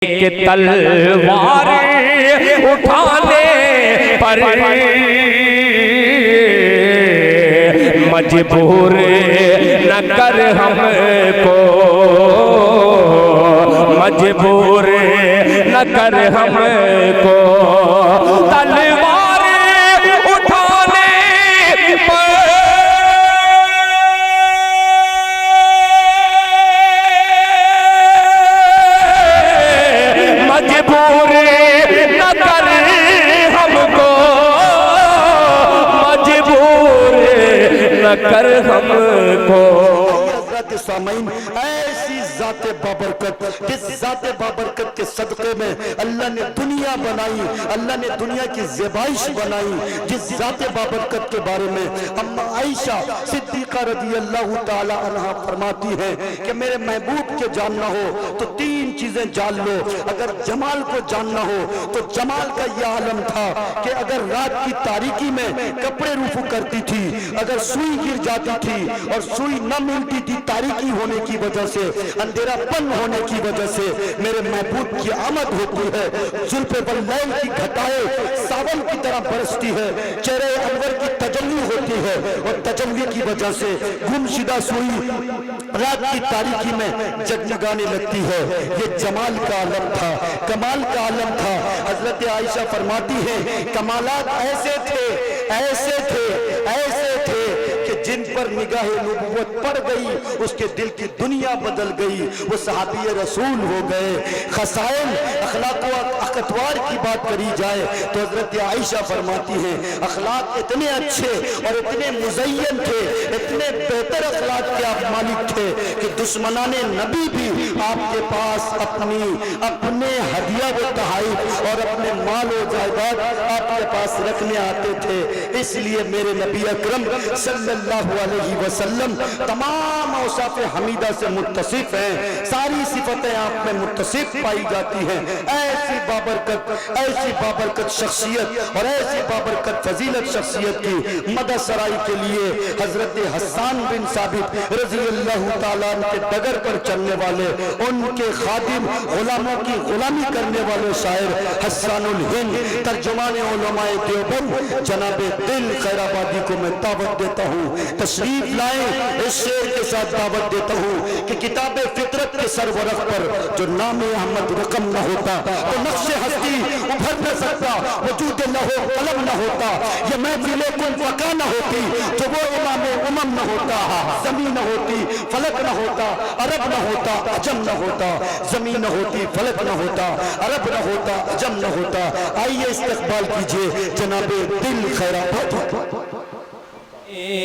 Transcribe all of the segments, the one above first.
के तलवार उठाने पर मजबूर न कर हमको, मजबूर न कर हमको तलवार उठाने पर मजबूर न कर हमको, मजबूर न कर हमको। ऐसी ज़ाते बाबरकत, जिस ज़ाते बाबरकत के सदक़े में अल्लाह ने दुनिया बनाई, अल्लाह ने दुनिया की ज़ेबाइश बनाई, जिस ज़ाते बाबरकत के बारे में अम्मा आयशा सिद्दीक़ा रज़ी अल्लाह ताला अन्हा फरमाती है कि मेरे महबूब के जानना हो तो तीन चीजें जान लो। अगर जमाल को जानना हो तो जमाल का यह आलम था कि अगर रात की तारीकी में कपड़े रुफू करती थी, अगर सुई गिर जाती थी और सुई न मिलती थी तारीकी होने की वजह से, अंधेरापन होने की वजह से मेरे महबूब की आमद होती है, जुल्फ़े बल्लैल की घटाएं सावन की तरह बरसती है, चेहरे अनवर की तजल्ली होती है और तजल्ली की वजह से गुमशुदा सुई रात की तारीकी में जगमगाने लगती है। ये जमाल का आलम था, कमाल का आलम था। हजरत आयशा फरमाती है कमालात ऐसे थे, ऐसे थे, ऐसे थे कि जिन पर निगाहे नबुव्वत पड़ गई उसके दिल की दुनिया बदल गई, वो सहाबी रसूल हो गए। खसाइल अखलाक व अकतवार की बात करी जाए तो हजरत आयशा फरमाती है अखलाक इतने अच्छे और इतने मुज़य्यन थे, इतने बेहतर अखलाक के आप मालिक थे कि दुश्मनाने नबी भी आपके पास अपने हदिया व तहाइफ और अपने माल व जायदाद आपके पास रखने आते थे। इसलिए मेरे नबी अकरम सल्लल्लाहु अलैहि वसल्लम तमाम औसाफ हमीदा से मुत्तसिफ हैं, सारी सिफतें आप में मुत्तसिफ पाई जाती हैं। ऐसी बाबरकत शख्सियत और ऐसी बाबरकत फजीलत शख्सियत की मदद सराई के लिए हजरत हसन बिन साबित रज़ी अल्लाह ताला के डगर पर चलने वाले, उनके खादिम गुलामों की गुलामी करने वाले शायर हस्सानुल हिंद तर्जुमाने उलमाए देवबंद जनाबे दिल खैराबादी को मैं दावत देता हूँ, तशरीफ लाएं। इस शेर के साथ दावत देता हूँ कि किताबे फितरत के सरवरख पर जो नाम अहमद रकम न होता तो नक्शे हस्ती उभर न सकता, वजूद लहो कलम न होता, ये महफिल कुल फका न होती, जो वो इमाम उमम न होता, जमीन न होती, फलक न होता, अरब न होता, अजम न होता, जमीन न होती, फलक न होता, अरब न होता, अजम न होता। आइए इस्तकबाल कीजिए जनाबे दिल खैराबादी।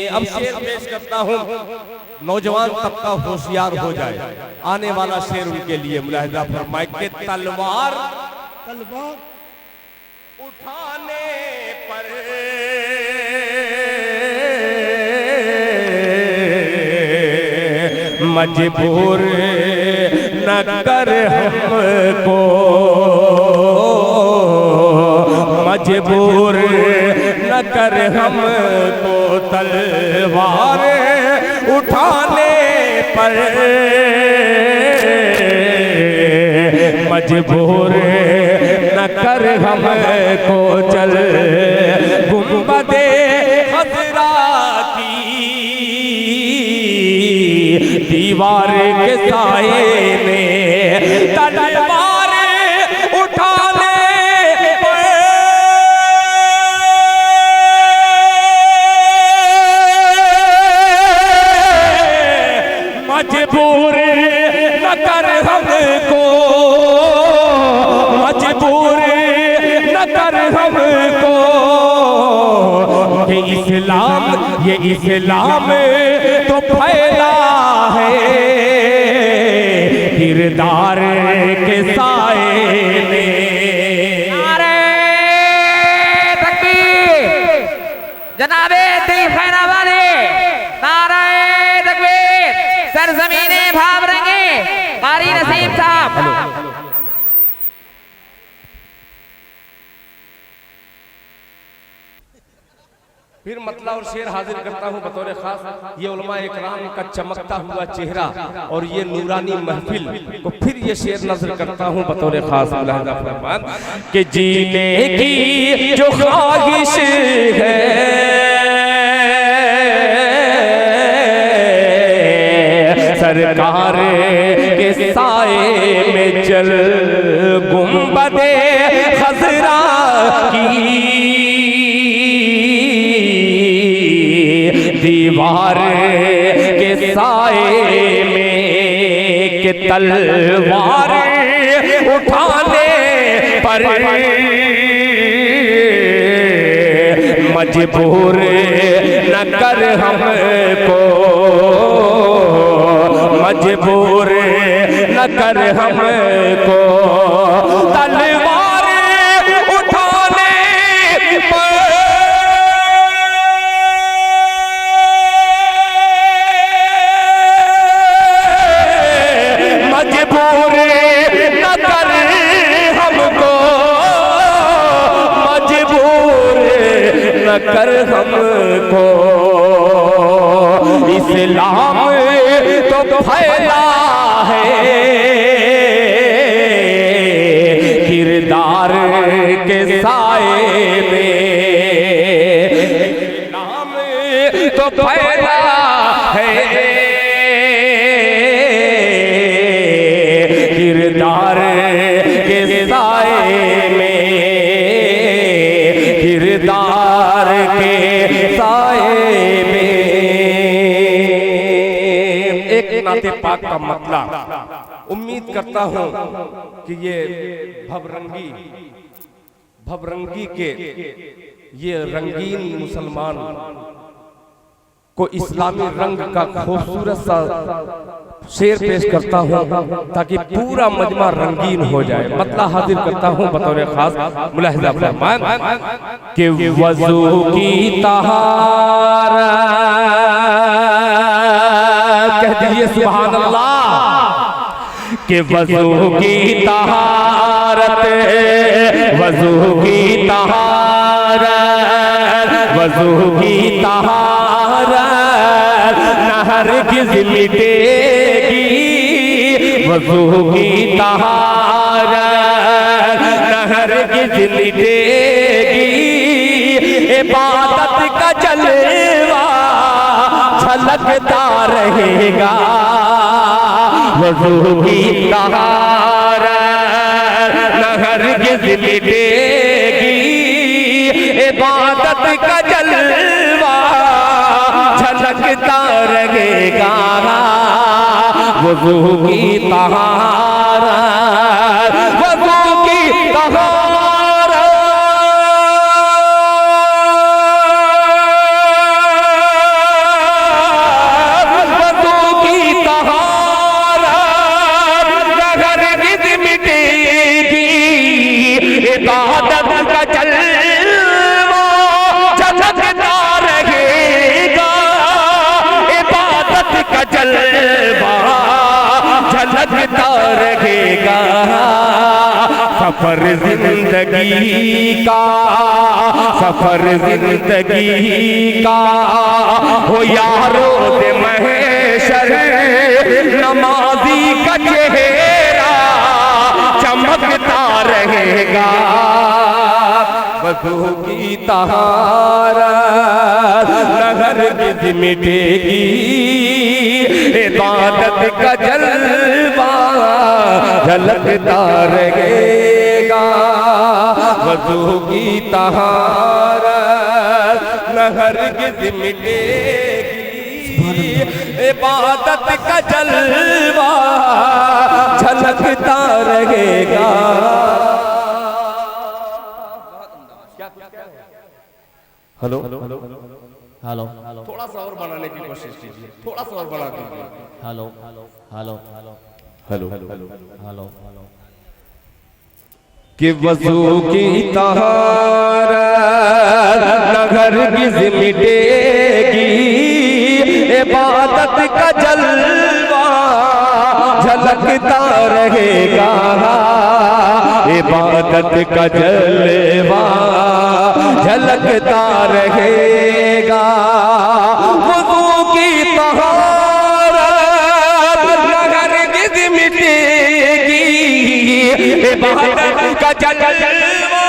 अब शेर पेश करता हूँ, नौजवान तबका होशियार हो जाए। आने वाला शेर उनके लिए मुलाहिजा फरमाए कि तलवार उठाने पर मजबूर न कर हमको, मजबूर न कर हमको तलवार उठाने पर, मजबूर न कर हमको चल गुंबदे खतरा की दीवार के साए में तलवार उठाने मजबूर न कर हमको, मजबूर न कर हमको। ये इस्लाम तो फैला है किरदार के साए में। नारे तकबीर, जनाबे दिल खैराबादी, नारे तकबीर, सरजमीने भाव रंगे कारी नसीम साहब। फिर मतला और शेर हाजिर करता हूँ बतौर खास, ये उलमा इकराम का चमकता हुआ चेहरा और ये नूरानी महफिल को फिर ये शेर नजर करता हूँ बतौर खास। मुलाहिजा फरमान कि जीने की जो ख्वाहिश है सरकार के साए में चल गुंबदे खजरा की दीवार के साए में के तलवार उठाने पर मजबूर न कर हमको, मजबूर न कर हमको तलवार उठाने पर मजबूर न कर हमको, मजबूर न कर हमको। इस्लाम तो फैला है किरदार के साए में, इस्लाम तो फैला है किरदार के साए में, किरदार के साए में। एक नाते पाक का मतला उम्मीद करता हूं कि ये भवरंगी के ये रंगीन मुसलमान को इस्लामी रंग का खूबसूरत सा शेर पेश करता हूँ ताकि पूरा मजमा रंगीन हो जाए। मतला हाजिर करता हूँ बतौर खास। मुलाहिजा फरमान कि वज़ू की तहारत, कह दीजिए सुभान अल्लाह, कि वज़ू की तहारत, वज़ू की तहारत, वज़ू की तहारत न हरगिज़ मिटेगी, वज़ू की तहारत न हरगिज़ मिटेगी। इबादत का जलवा झलकता रहेगा, वज़ू की तहारत न हरगिज़ मिटेगी। इबादत का जलवा झलकता रहेगा, वज़ू की तहारत, वज़ू की तहारत, वज़ू की तहारत न हरगिज़ मिटेगी। इबादत का जलवा झलकता रहेगा, इबादत का जलवा झलकता रहेगा। सफर जिंदगी का, सफर जिंदगी का हो यारो दे महशर, नमाजी का चेहरा चमकता रहेगा, वज़ू की तहारत न हरगिज़ मिटेगी। इबादत का जलवा झलकता रहेगा, वज़ू की तहारत न हरगिज़ मिटेगी। इबादत का जलवा झलकता रहेगा। हेलो हेलो थोड़ा सा और बनाने की कोशिश कीजिए, थोड़ा सा और बना दीजिए। हेलो हेलो हेलो हेलो कि वज़ू की तहारत न हरगिज़ मिटेगी। इबादत का जलवा झलकता रहेगा, इबादत का जलवा झलकता रहेगा। वुज़ू की तहारत हरगिज़ मिटेगी, इबादत का जलवा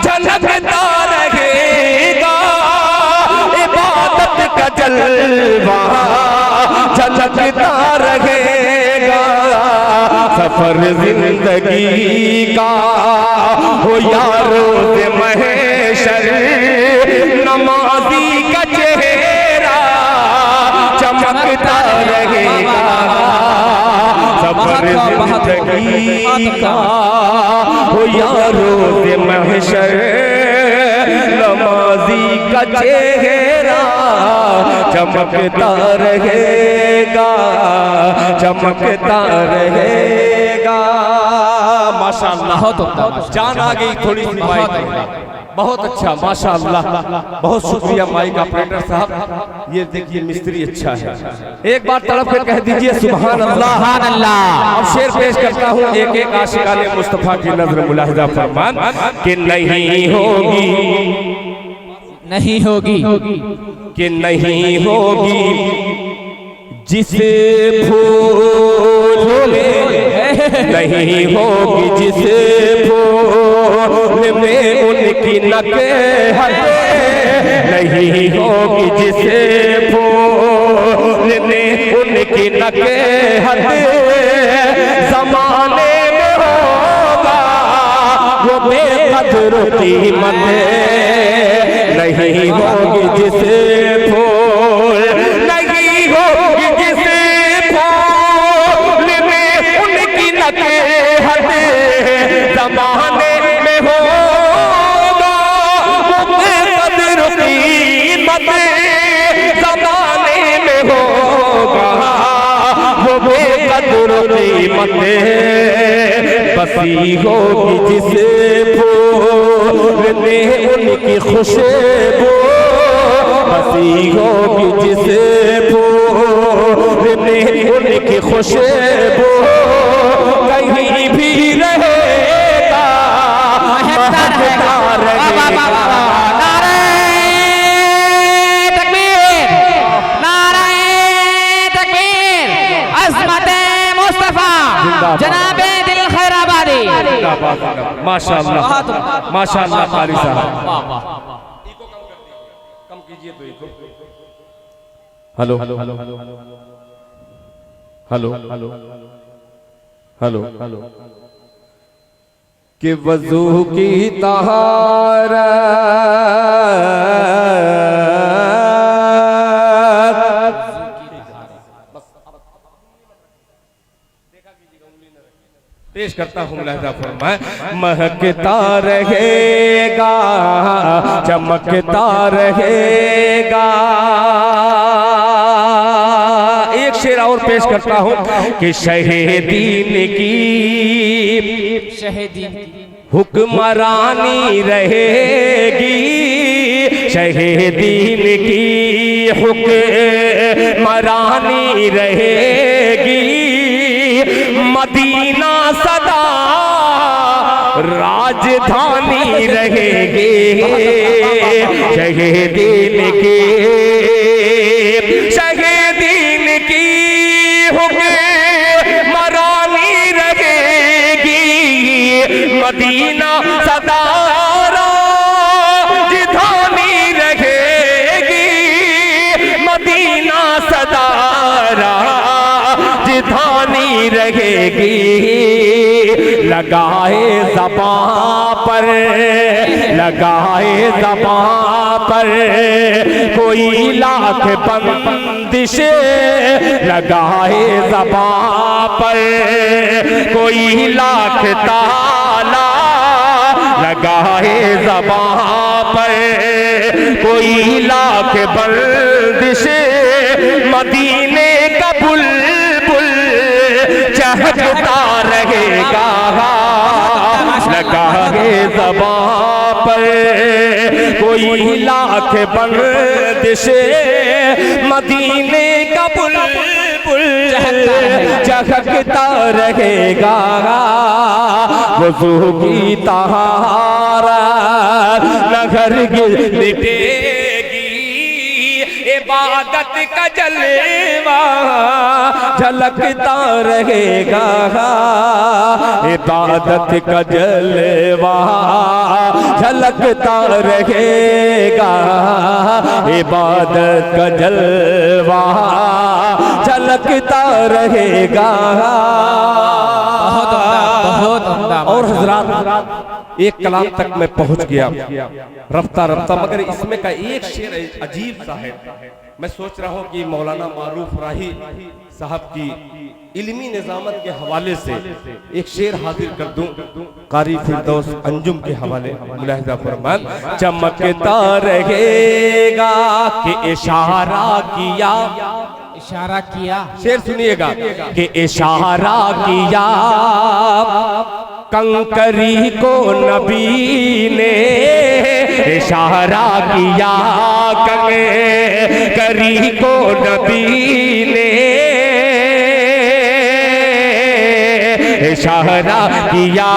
झलकता रहेगा, इबादत का जलवा झलकता रहेगा। सफर जिंदगी का हो यारो से महशर, नमाजी का चेहरा चमकता रहेगा। सफर जिंदगी का हो यारो से महशर, नमाजी का चेहरा चमकता रहेगा, चमकता रहेगा। माशाअल्लाह, जान आ गई थोड़ी सी माइक, बहुत अच्छा माशाअल्लाह, बहुत शुक्रिया माइक ऑपरेटर साहब। ये देखिए मिस्त्री अच्छा है, एक बार तड़प के कह दीजिए सुभान अल्लाह। अब शेर पेश करता हूँ, एक एक आशिकाने मुस्तफा की नजर मुलाहिजा फरमान कि नहीं होगी, नहीं होगी कि नहीं होगी जिस फूल में, नहीं होगी जिस फूल में उनकी नकहत, नहीं होगी जिस फूल में उनकी नकहत, ज़माने में होगा वो बेक़द्र कीमत। नहीं होगी जिस फूल, नहीं होगी जिस फूल में उनकी नकहत, ज़माने में होगा वो बेक़द्र कीमत, ज़माने में होगा वो बेक़द्र कीमत। बसी होगी जिस फूल में उनकी खुशबू, बसी होगी जिस फूल में उनकी खुशबू, कहीं भी रहेगा महकता रहेगा। नारे तकबीर, नारे तकबीर, अज़मत मुस्तफा जनाबे दिल खैराबादी। माशाअल्लाह, माशाअल्लाह कारी साहब। कम कीजिए तो echo. Hello hello hello hello hello hello hello कि वज़ू की तहारत, पेश करता हूँ लहजा फरमाए, महकता रहेगा, चमकता रहेगा। एक शेर और पेश करता हूँ कि शहीदीन की हुक्मरानी रहेगी, शहीदीन की हुक्मरानी रहेगी। मदीना सदा राजधानी रहेगी, शहीदीन की, शहीदीन की हुक्मरानी रहेगी। मदीना सदा राजधानी रहेगी, मदीना सदा राजधानी रहेगी। लगाए ज़बां पर, लगाए ज़बां पर कोई लाख बंदिश, लगाए ज़बां पर कोई लाख ताला, लगाए ज़बां पर कोई लाख बंदिश। मदीने का बुलबुल चहकता रहेगा, लगाए ज़बां पर कोई लाख बंदिश। मदीने का बुलबुल चहकता रहेगा वज़ू की तहारत न हरगिज़ मिटेगी, इबादत का जलवा झलकता रहेगा, इबादत का जलवा झलकता रहेगा, इबादत का जलवा झलकता रहेगा। बहुत उम्दा। और हजरात एक कलाम तक मैं पहुंच गया रफ्ता रफ्ता, मगर इसमें का एक शेर अजीब सा है। मैं सोच रहा हूं कि मौलाना मारूफ राही साहब की इल्मी निजामत के हवाले से एक शेर हाजिर कर दूं, कारी फिरदौस अंजुम के हवाले। मुलाहिजा फरमान, चमकता रहेगा कि इशारा किया, इशारा किया, शेर सुनिएगा कि इशारा किया कंकरी को नबी ने, इशारा किया कंकरी को नबी ने, इशारा किया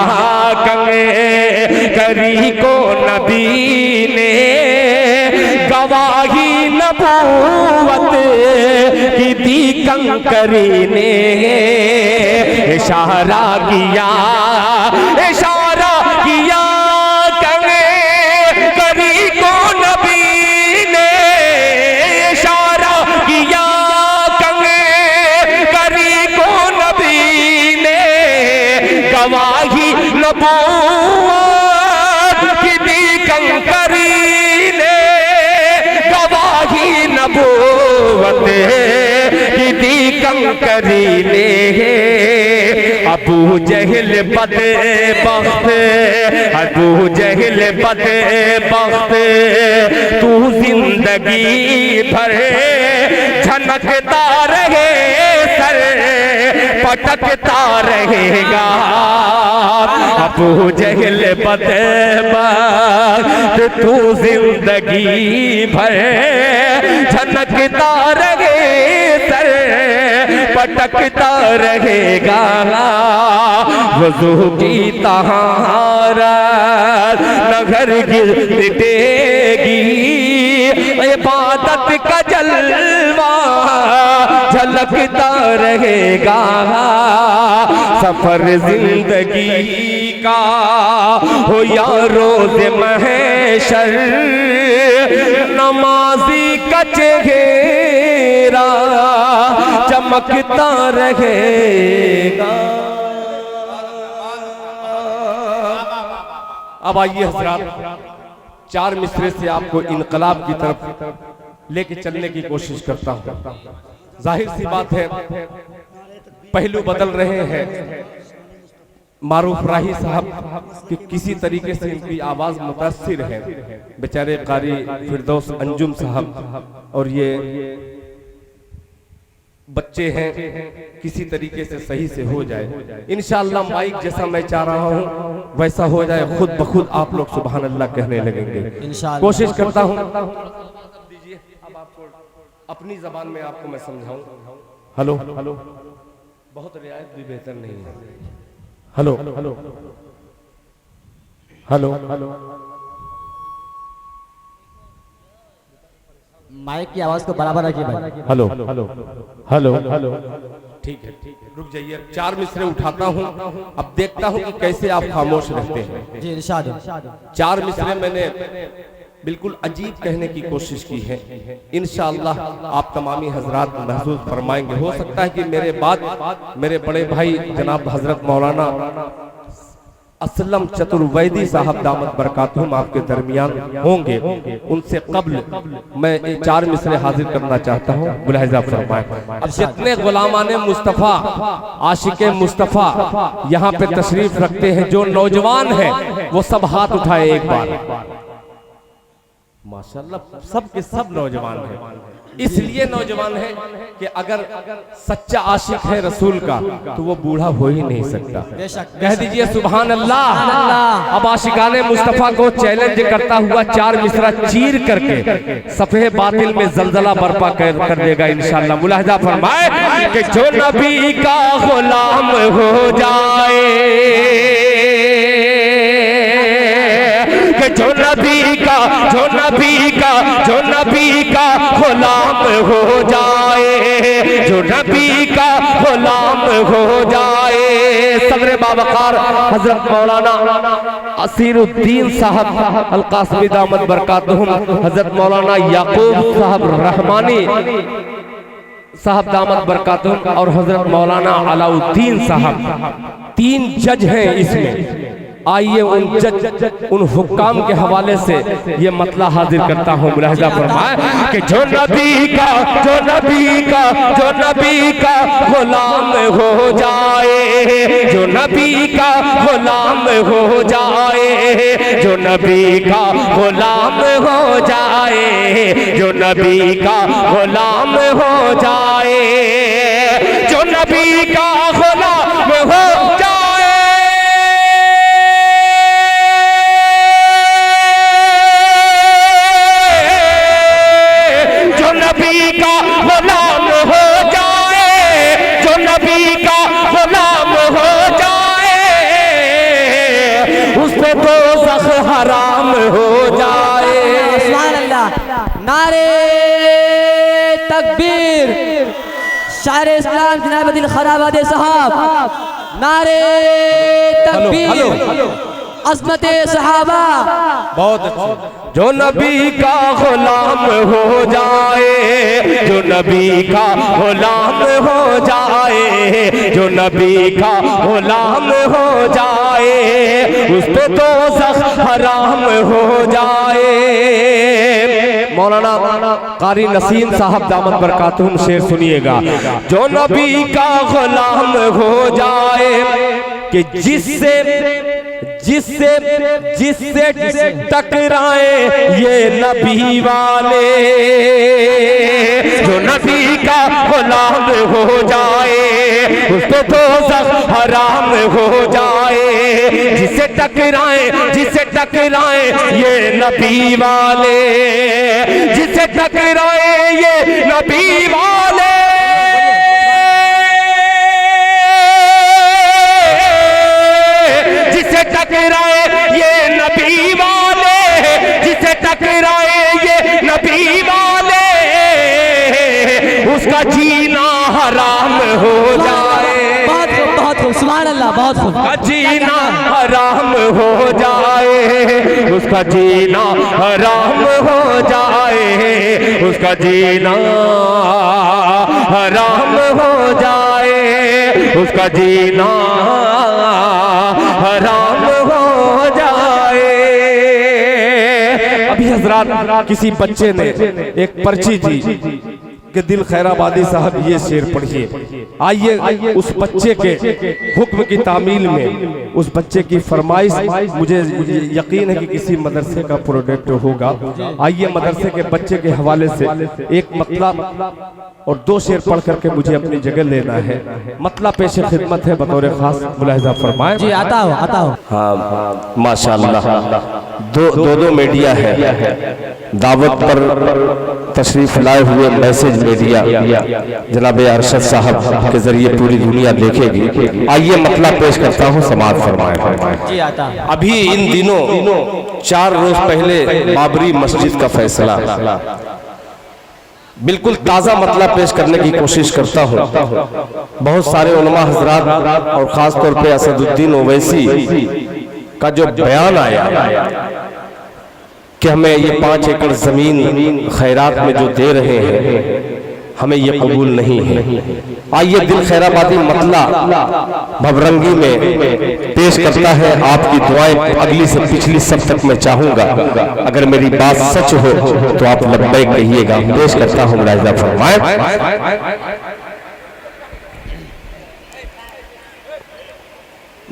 कंकरी को नबी ने, गवाही नबूवत की दी कंकरी ने, इशारा किया, इशारा किया कंकरी को नबी ने, इशारा किया कंकरी को नबी ने, गवाही नबूवत की दी कंकरी ने, गवाही नबूवत की दी कंकरी ने। अबू जहल बदबख्त, अबू जहल बदबख्त, तू जिंदगी भर झनकता रहे, सर पटकता रहेगा। अबू जहल बदबख्त, तू जिंदगी भर झनकता रहे, सर पटकता रहेगा। वज़ू की तहारत न हरगिज़ मिटेगी, इबादत का जलवा झलकता रहेगा। सफर जिंदगी का हो या रोज़ महशर, नमाज़ी का चेहरा चमकता रहेगा। अब आइए हज़रात, चार मिसरे से आपको इनकलाब की तरफ लेके चलने की कोशिश करता हूं। जाहिर सी बात है पहलू बदल रहे हैं। मारूफ राही साहब कि किसी तरीके से इनकी आवाज मुतासिर है, बेचारे कारी फिरदौस अंजुम साहब और ये बच्चे हैं, किसी तरीके से सही से हो जाए इंशाअल्लाह। माइक जैसा मैं चाह रहा हूँ वैसा हो जाए, खुद ब खुद आप लोग सुभान अल्लाह कहने लगेंगे। कोशिश करता हूँ अब आपको अपनी जबान में आपको मैं समझाऊं। हेलो हेलो, बहुत रियायत भी बेहतर नहीं है। Hello hello hello hello, mike की आवाज को बराबर रखिए भाई। हेलो हेलो हेलो हेलो, ठीक है रुक जाइए, चार मिसरे उठाता हूँ, अब देखता हूँ कि कैसे आप खामोश रहते हैं। जी इरशाद। चार मिसरे मैंने बिल्कुल अजीब कहने की कोशिश की है, इंशाअल्लाह आप तमामी हजरात महसूस फरमाएंगे। हो सकता है कि मेरे बाद मेरे बड़े भाई जनाब हजरत मौलाना असलम चतुर्वेदी साहब दामत बरकातुहुम आपके दरमियान होंगे, उनसे कब्ल मैं चार मिसरे हाजिर करना चाहता हूँ। मुलाहिजा फरमाएं। अब जितने गुलामाने मुस्तफ़ा आशिके मुस्तफ़ा यहाँ पे तशरीफ रखते हैं, जो नौजवान हैं वो सब हाथ उठाए एक बार। माशाअल्लाह सब के सब नौजवान हैं। इसलिए नौजवान है कि अगर सच्चा आशिक है रसूल का तो वो बूढ़ा हो ही नहीं सकता। कह दीजिए सुभान अल्लाह। अब आशिकाने मुस्तफा को चैलेंज करता हुआ 4 मिसरा चीर करके सफे बातिल में जलजला बर्पा कर देगा इंशाअल्लाह। मुलाहिजा फरमाए कि जो नबी का गुलाम हो जाए, जो नबी का गुलाम हो जाए, जो नबी का गुलाम हो जाए। सदर बावकार हजरत मौलाना असीरुद्दीन साहब अल-कासमी दामत बरकातुहुम, हजरत मौलाना याकूब साहब रहमानी साहब दामत बरकातुहुम और हजरत मौलाना अलाउद्दीन साहब 3 जज हैं इसमें। आइए उन हुक्काम के हवाले से ये मतला हाजिर करता हूँ। मुलाहिजा फरमाए कि जो नबी का गुलाम हो जाए, जो नबी का गुलाम हो जाए, जो नबी का गुलाम हो जाए, जो नबी का गुलाम हो जाए, जो नबी का गुलाम हो जाए, हराम हो जाए। सुभान अल्लाह। नारे तकबीर। शायर इस्लाम जनाब दिल खराबादे साहब, नारे तकबीर। अज़मत सहाबा। बहुत अच्छे। जो नबी का गुलाम हो जाए, जो नबी का गुलाम हो जाए, जो नबी का गुलाम हो जाए, उस पे तो हराम हो जाए। मौलाना कारी नसीम साहब दामत बरकातुहुम शेर सुनिएगा। जो नबी का गुलाम हो जाए कि जिससे टकराए ये नबी वाले, जो नबी का गुलाम हो जाए उसको तो हराम हो जाए। जिसे टकराए ये नबी वाले, जिसे टकराए ये नबी वाले, टकराए ये नबी वाले, जिसे टकराए ये नबी वाले, उसका जीना हराम हो जाए। बहुत खूब। सुभान अल्लाह। बहुत खूब। उसका जीना हराम हो जाए, उसका जीना हराम हो जाए, उसका जीना हराम हो जाए, उसका जीना हराम हो जाए। अभी हजरात किसी बच्चे ने एक पर्ची दी कि दिल खैराबादी साहब ये शेर पढ़िए। आइए उस बच्चे के हुक्म की तामील में उस बच्चे की फरमाइश, मुझे यकीन है कि किसी मदरसे का प्रोडक्ट होगा। आइए मदरसे के बच्चे के हवाले से एक मतलब और 2 शेर पढ़ करके मुझे अपनी जगह लेना है। मतलब पेश खिदमत है बतौर खास। मुलाहिजा फरमाए। जी आता हो। हाँ माशाअल्लाह। दो मीडिया है दावत पर तशरीफ लाए हुए मैसेज मीडिया जनाब अरशद साहब के जरिए पूरी दुनिया देखेगी। आइए मतलब पेश करता हूँ, समाज फरमाए। जी आता। अभी इन दिनों 4 रोज पहले बाबरी मस्जिद का फैसला, बिल्कुल ताज़ा मतलब पेश करने की कोशिश करता हूँ। बहुत सारे उलमा हजरात और ख़ास तौर पे असदुद्दीन ओवैसी का जो बयान आया कि हमें ये 5 एकड़ ज़मीन खैरात में जो दे रहे हैं हमें ये कबूल नहीं है। आइए दिल खैराबादी मतला भवरंगी में पेश करता है। आपकी दुआएं अगली से पिछली सब तक मैं चाहूंगा। अगर मेरी बात सच हो तो आप लब्बैक कहिएगा। पेश करता हूँ, मुलाहिजा फरमाएं।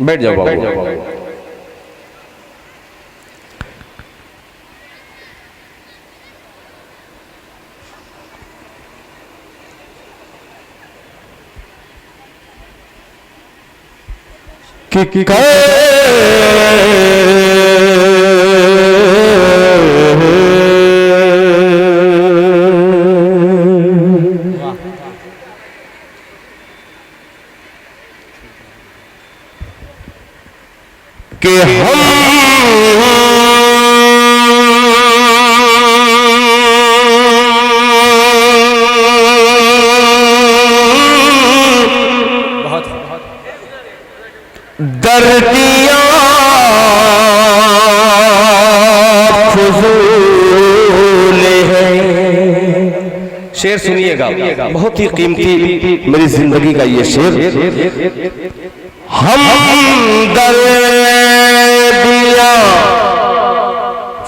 बैठ जाओ बाबू। कि दर्दियां फजूल है। शेर सुनिएगा, बहुत ही कीमती मेरी जिंदगी का ये शेर। हम दर्दियां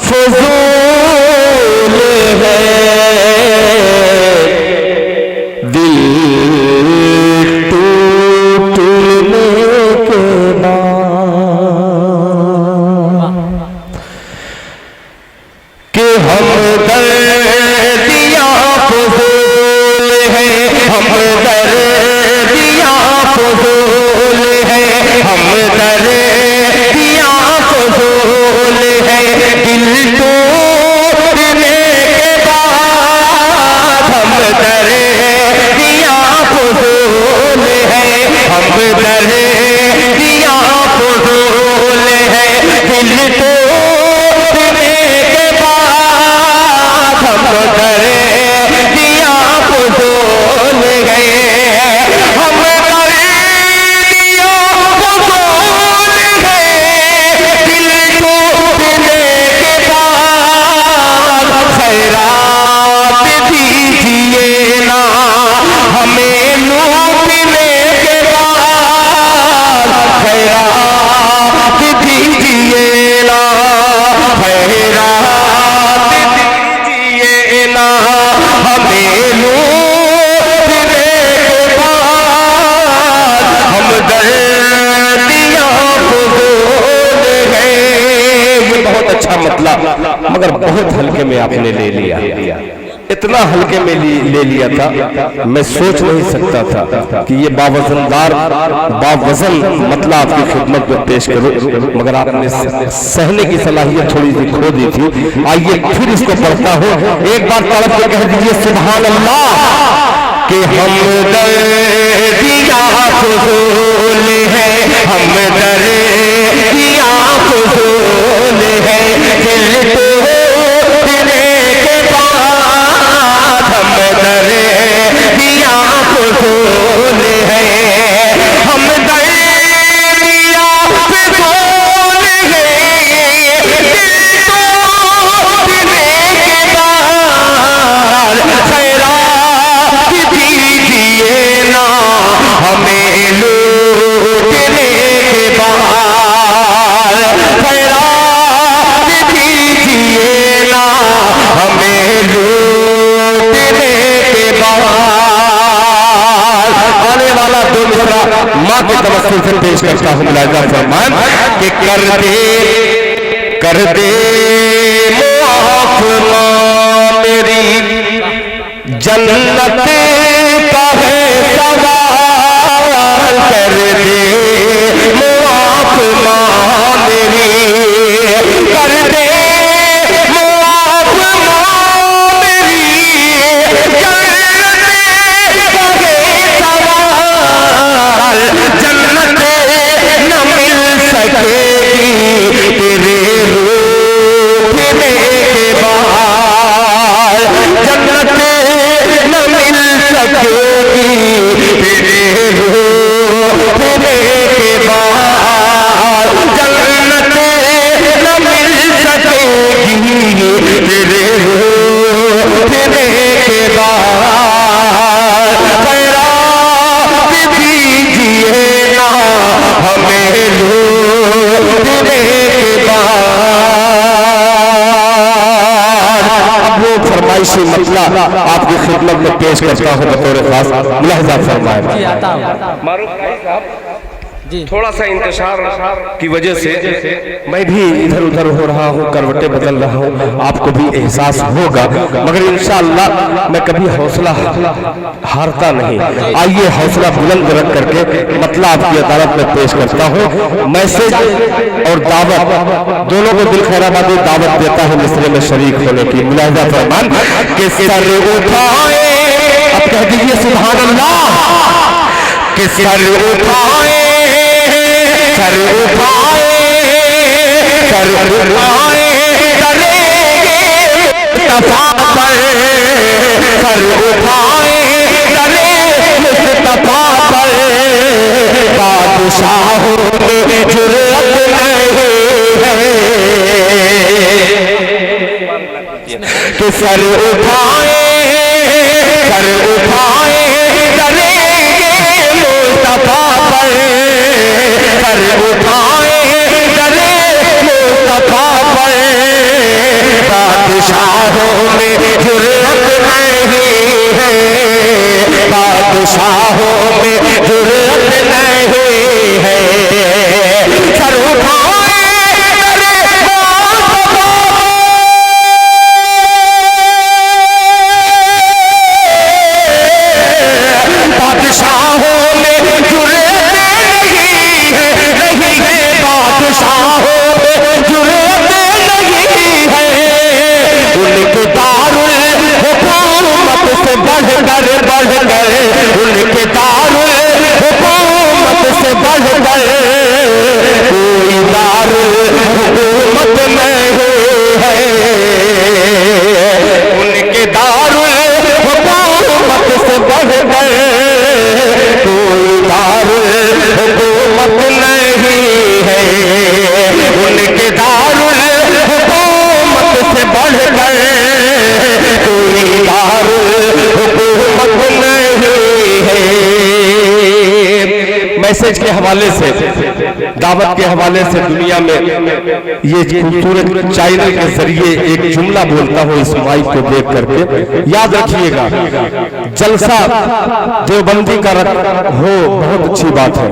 फजूल है, दिल टूटने के बाद कि हम दर्दियां फजूल है, हम दर्दियां फजूल है, हम दर्दियां फजूल है, दिल टूटने के बाद हम दर्दियां फजूल है, हम दर्दियां फजूल है, दिल टूटने के बाद हम दर्दियां फजूल है, हम दर्दियां फजूल है, दिल टूटने के बाद खैरात दीजिए ना हमें, लूटने के बाद खैरात दीजिए ना, खैरात दीजिए ना हमें, लूटने के बाद हम दर्दियां फजूल है। ये बहुत अच्छा मतलब, मगर बहुत हल्के में आपने ले लिया, इतना हल्के में ले लिया था, मैं सोच नहीं सकता था कि ये बावजनदार बावजन मतलब आपकी खिदमत में पेश करूं, मगर आपने सहने की सलाहियत थोड़ी सी खो दी थी। आइए फिर इसको पढ़ता हूं, एक बार तड़प के कह दीजिए सुभान अल्लाह कि हम दर्दियां फजूल है, हम दर्दियां फजूल है, दिल टूटने के बाद हम दर्दियां फजूल है, हम दर्दियां फजूल है, दिल टूटने के बाद खैरात दीजिए ना हमें, लूटने के बाद खैरात दीजिए ना हमें, लूटने के बाद। आने वाला दो मिसरा माँ के तवस्सुल से पेश करता हूँ, मुलाहिजा फरमान कि कर दे मुआफ माँ मेरी, जन्नत का है सवाल, कर दे मुआफ माँ मेरी, कर दे मुआफ माँ मेरी, जन्नत का है सवाल, जन्नत न मिल सकेगी तेरे रूठने के बाद, जन्नत न मिल सकेगी तेरे रूठने के बाद, जन्नत न मिल सकेगी तेरे रूठने के बाद, खैरात दीजिए ना हमें, लूटने के बाद। अब वो फरमाइशी मतला आपकी खिदमत में पेश करता हूँ बतौर खास, मुलाहिजा फरमाएं। मारूफ भाई साहब थोड़ा सा इंतजार की वजह से मैं भी इधर उधर हो रहा हूँ, करवटें बदल रहा हूँ, आपको भी एहसास होगा, मगर इंशाअल्लाह मैं कभी हौसला हारता नहीं। आइए हौसला बुलंद रख करके मतलब आपकी अदालत में पेश करता हूँ। मैसेज और दावत दोनों को दिल खैराबादी दावत देता है मिसरे में शरीक होने की। मुलाहिजा फरमान के सर उठाए, अब कह दीजिए सुभान अल्लाह, के सर उठाए, सर उठाए, सर उठाए करेंगे मुस्तफा पर, सर उठाए करेंगे मुस्तफा पर, बादशाहों में जुर्रत नहीं है कि सर उठाए, सर उठाए करेंगे मुस्तफा पर, सर उठाए करेंगे मुस्तफा पर, बादशाहों में जुर्रत नहीं है, बादशाहों में जुर्रत नहीं है, सर उठाए उनके दारुल हुकूमत से बढ़ गए, कोई दारुल हुकूमत नहीं है, उनके दारुल हुकूमत से बढ़ गए, कोई दारुल हुकूमत नहीं है, उनके दारुल हुकूमत से बढ़ गए, कोई दारुल हुकूमत नहीं है। मैसेज के हवाले से, दावत के हवाले से दुनिया में ये खूबसूरत चैनल के जरिए एक जुमला बोलता हूँ इस माइक को देख करके, याद रखिएगा, जलसा देवबंदी का हो बहुत अच्छी बात है,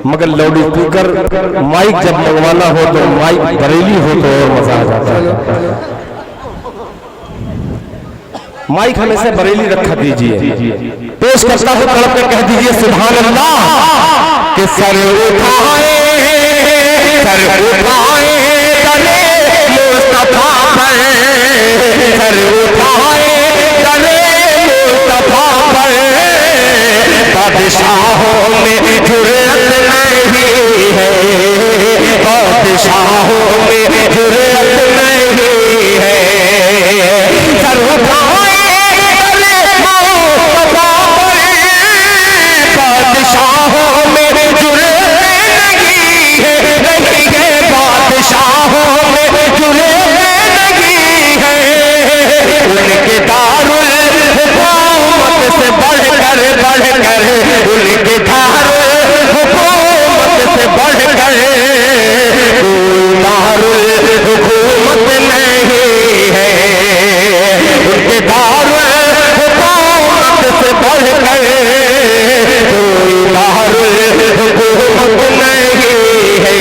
मगर लाउड स्पीकर माइक जब मंगवाना हो तो माइक बरेली हो तो और मजा आ जाता है। माइक हमेशा बरेली रखा दीजिए। पेश करता हूँ, तड़प कर कह दीजिए सुभान अल्लाह के सर उठाए, सर उठाए करे मुस्तफा पर, सर उठाए करे मुस्तफा पर, बादशाहों में जुर्रत नहीं है, बादशाहों में जुर्रत नहीं है, सर उठाए बादशाहों में जुर्रत नहीं है, नहीं है, बादशाहों में जुर्रत नहीं है, उनके दारुल हुकूमत से बढ़कर बढ़कर, उनके दारुल हुकूमत से बढ़कर, कोई दारुल हुकूमत नहीं है, उनके दारुल हुकूमत से बढ़कर कोई दारुल हुकूमत नहीं है।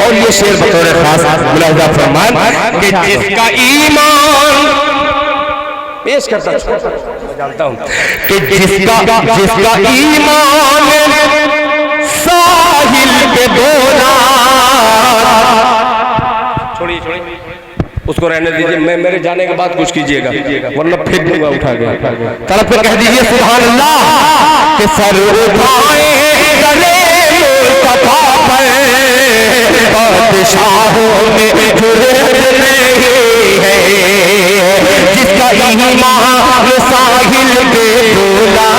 और ये शेर बतौर खास मुलाहिजा फरमान कि जिसका ईमान पेश करता मैं जानता हूं कि जिसका ईमान साहिल के बोला, छोड़िए उसको रहने दीजिए, मैं मेरे जाने के बाद कुछ कीजिएगा वरना फेंक दूंगा उठा के। तरफ पे कह दीजिए सुभान अल्लाह के सर उठाए गले मुस्तफा पर, बादशाहों में जुर्रत नहीं है, जिसका ईमान साहिल के बोला,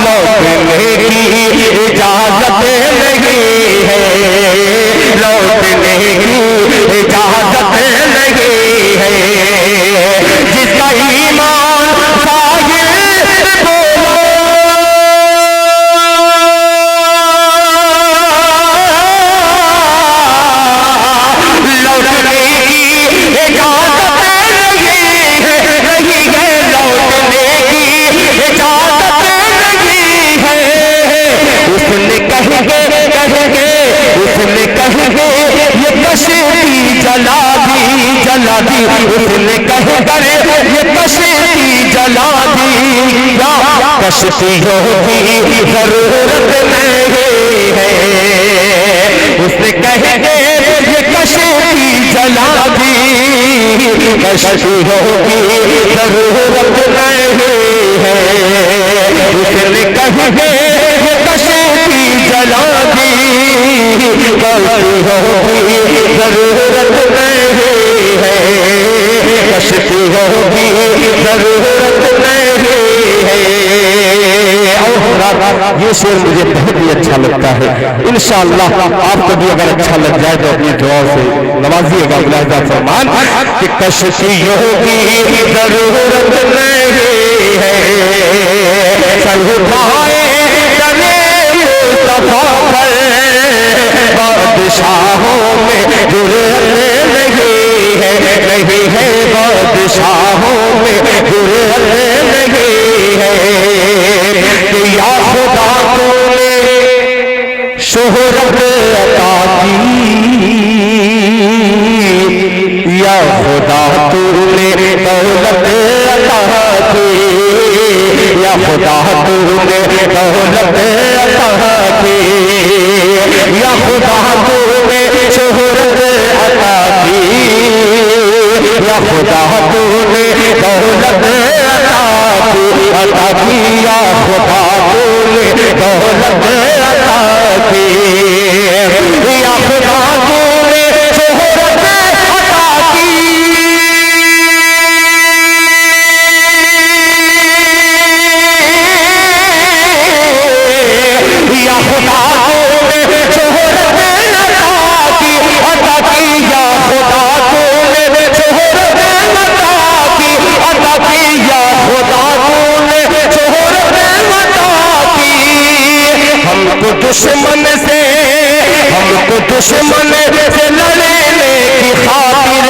लौटने की इजाजत नहीं है, लौटने की इजाजत नहीं है, जिसका ईमान साहिल बोला, दी, उसने कह कर ये कश्ती जला दी। कश्तियों की जरूरत नहीं है, उसने कह के ये कश्ती जला दी। कश्तियों की जरूरत नहीं है, उसने कह के ये कश्ती जला दी। कश्तियों की जरूरत नहीं है, कश्तियों की जरूरत नहीं है। ये शेर मुझे बहुत ही अच्छा लगता है। इंशाअल्लाह आपको भी अगर अच्छा लग जाए तो अपनी दुआओं से नवाजिएगा। मुलाहिजा फरमान कि कश्तियों की जरूरत नहीं है, सर उठाए चले मुस्तफा पर, बादशाहों में जुर्रत नहीं है, नहीं है बादशाहों में जुर्रत नहीं है। या खुदा तूने शोहरत अता की, या खुदा तूने दौलत अता की, या खुदा तूने दौलत अता की, या खुदा तूने शोहरत अता की, या खुदा तूने दौलत अता की, अता की, या खुदा तूने दौलत अता की, या खुदा तूने शोहरत अता की। या खुदा तूने शोहरत अता की, अता की, या खुदा तूने शोहरत अता की, अता की, या खुदा तूने शोहरत अता की। हमको दुश्मन से लड़ने की खातिर,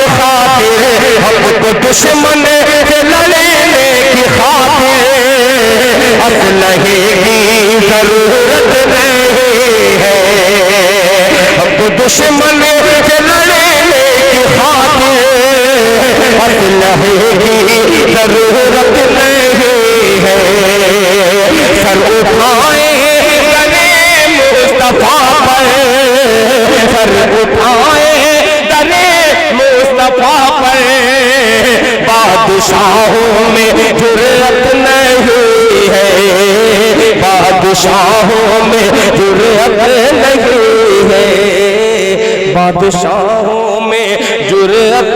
हमको दुश्मन से लड़ने की खातिर असलहे की जरूरत नहीं है, हमको दुश्मन से लड़ने की खातिर असलहे की जरूरत नहीं है। सर उठाए गले मुस्तफा पर, सर उठाए गले मुस्तफा पर, बादशाहों में जुर्रत नहीं है, बादशाहों में जुर्रत नहीं है, बादशाहों में जुर्रत